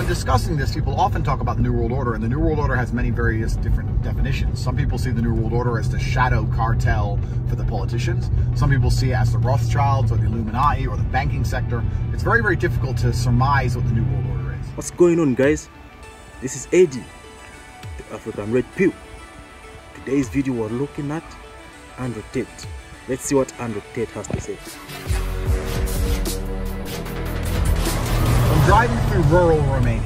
discussing this, people often talk about the New World Order, and the New World Order has many various different definitions. Some people see the New World Order as the shadow cartel for the politicians. Some people see it as the Rothschilds or the Illuminati or the banking sector. It's very, very difficult to surmise what the New World Order is. What's going on, guys? This is Eddie, the African Red Pill. Today's video we're looking at Andrew Tate. Let's see what Andrew Tate has to say. I'm driving through rural Romania.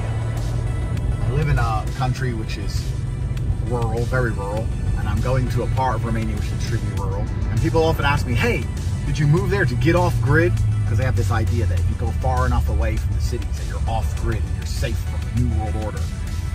I live in a country which is rural, very rural, and I'm going to a part of Romania which is extremely rural. And people often ask me, hey, did you move there to get off grid? Because they have this idea that if you go far enough away from the cities that you're off grid and you're safe from the New World Order.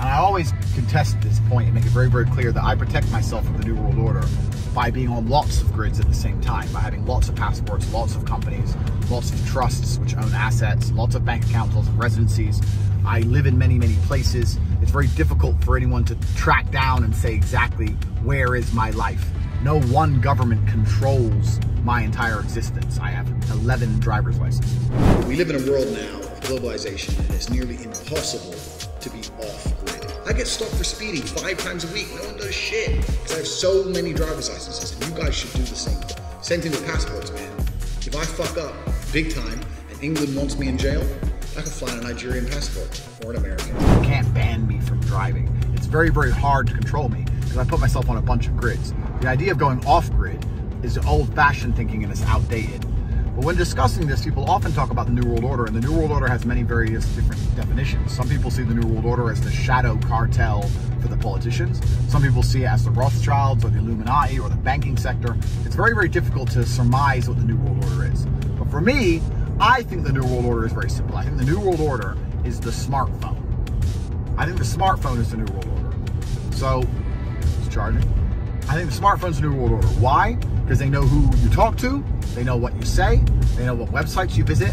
And I always contest this point and make it very, very clear that I protect myself from the New World Order by being on lots of grids at the same time, by having lots of passports, lots of companies, lots of trusts which own assets, lots of bank accounts, lots of residencies. I live in many, many places. It's very difficult for anyone to track down and say exactly where is my life. No one government controls my entire existence. I have 11 driver's licenses. We live in a world now of globalization, and it's nearly impossible to be off grid. I get stopped for speeding 5 times a week. No one does shit because I have so many driver's licenses, and you guys should do the same. Same thing with passports, man. If I fuck up big time and England wants me in jail, I can fly on a Nigerian passport or an American. You can't ban me from driving. It's very, very hard to control me because I put myself on a bunch of grids. The idea of going off grid is old-fashioned thinking and it's outdated. But when discussing this, people often talk about the New World Order, and the New World Order has many various different definitions. Some people see the New World Order as the shadow cartel for the politicians. Some people see it as the Rothschilds or the Illuminati or the banking sector. It's very, very difficult to surmise what the New World Order is. But for me, I think the New World Order is very simple. I think the New World Order is the smartphone. I think the smartphone is the New World Order. So, it's charging. I think the smartphone's the New World Order. Why? Because they know who you talk to, they know what you say, they know what websites you visit,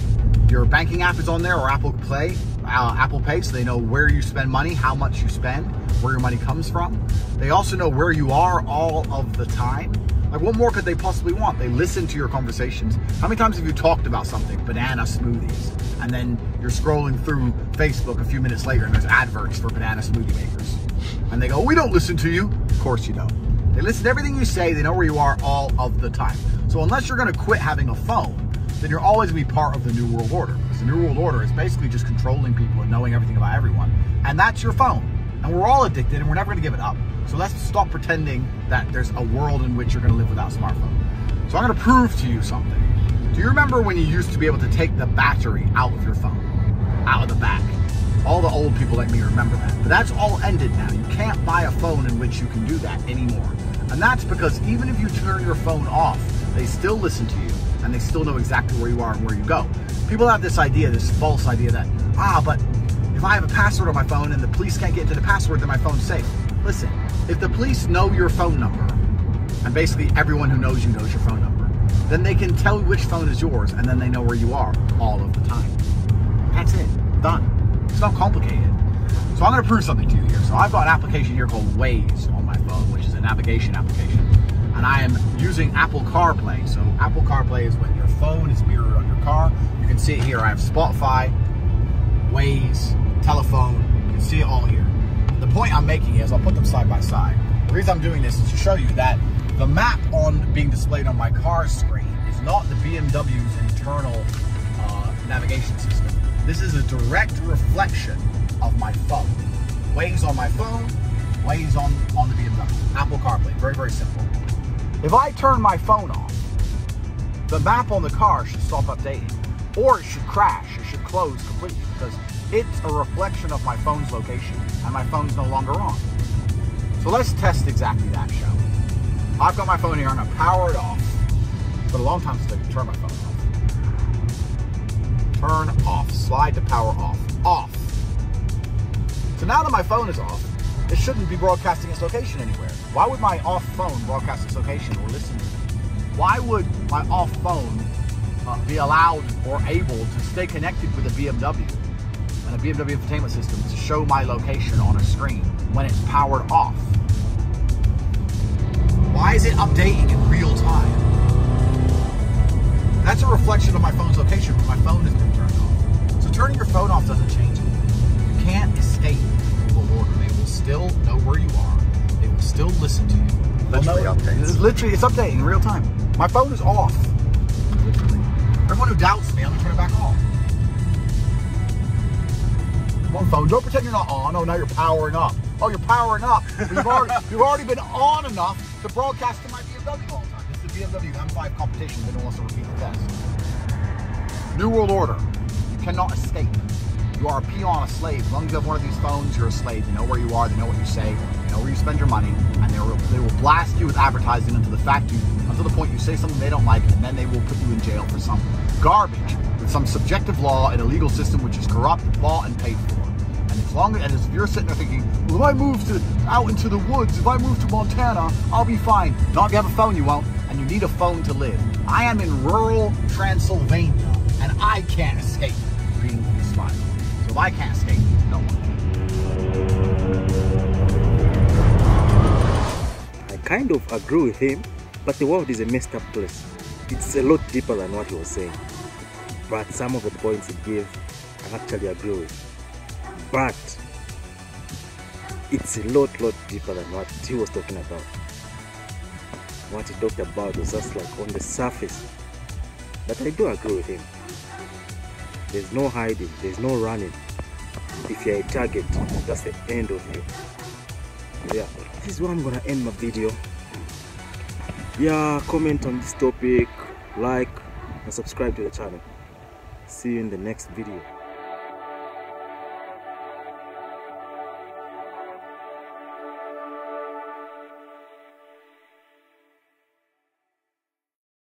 your banking app is on there, or Apple Pay, so they know where you spend money, how much you spend, where your money comes from. They also know where you are all of the time. Like, what more could they possibly want? They listen to your conversations. How many times have you talked about something, banana smoothies, and then you're scrolling through Facebook a few minutes later and there's adverts for banana smoothie makers? And they go, we don't listen to you. Of course you don't. They listen to everything you say, they know where you are all of the time. So unless you're gonna quit having a phone, then you're always gonna be part of the New World Order. Because the New World Order is basically just controlling people and knowing everything about everyone. And that's your phone. And we're all addicted and we're never gonna give it up. So let's stop pretending that there's a world in which you're gonna live without a smartphone. So I'm gonna prove to you something. Do you remember when you used to be able to take the battery out of your phone? Out of the back. All the old people like me remember that. But that's all ended now. You can't buy a phone in which you can do that anymore. And that's because even if you turn your phone off, they still listen to you and they still know exactly where you are and where you go. People have this idea, this false idea that, but if I have a password on my phone and the police can't get into the password, then my phone's safe. Listen, if the police know your phone number, and basically everyone who knows you knows your phone number, then they can tell which phone is yours and then they know where you are all of the time. That's it, done. It's not complicated. So I'm gonna prove something to you here. So I've got an application here called Waze on my phone, which is a navigation application. And I am using Apple CarPlay. So Apple CarPlay is when your phone is mirrored on your car. You can see it here. I have Spotify, Waze, telephone. You can see it all here. The point I'm making is, I'll put them side by side. The reason I'm doing this is to show you that the map being displayed on my car's screen is not the BMW's internal navigation system. This is a direct reflection of my phone. Waze on my phone, Waze on the BMW. Apple CarPlay, very, very simple. If I turn my phone off, the map on the car should stop updating, or it should crash, it should close completely, because it's a reflection of my phone's location, and my phone's no longer on. So let's test exactly that, shall we? I've got my phone here, I'm gonna power it off. But a long time since I could turn my phone off. Turn off, slide to power off, off. So now that my phone is off, it shouldn't be broadcasting its location anywhere. Why would my off phone broadcast its location or listen to me? Why would my off phone be allowed or able to stay connected with a BMW and a BMW infotainment system to show my location on a screen when it's powered off? Why is it updating in real time? That's a reflection of my phone's location when my phone has been turned off. So turning your phone off doesn't change it. You can't It's literally, it's updating in real time. My phone is off. Literally. Everyone who doubts me, I'm gonna turn it back on. Come on, phone, don't pretend you're not on. Oh, now you're powering up. Oh, you're powering up. But you've already been on enough to broadcast to my BMW all the time. This is the BMW M5 competition. They don't want to repeat the test. New World Order. You cannot escape. You are a peon, a slave. As long as you have one of these phones, you're a slave. They know where you are, they know what you say, they know where you spend your money, and they will blast you with advertising until the point you say something they don't like, and then they will put you in jail for some garbage, with some subjective law and a legal system which is corrupt, bought, and paid for. And if you're sitting there thinking, well, if I move out into the woods, if I move to Montana, I'll be fine. Not if you have a phone, you won't, and you need a phone to live. I am in rural Transylvania, and I can't escape being smart. So if I can't escape, no one can. I kind of agree with him, but the world is a messed up place. It's a lot deeper than what he was saying. But some of the points he gave, I actually agree with. But it's a lot deeper than what he was talking about. What he talked about was just like on the surface. But I do agree with him. There's no hiding, there's no running. If you're a target, that's the end of you. Yeah, this is where I'm gonna end my video. Yeah, comment on this topic, like and subscribe to the channel. See you in the next video.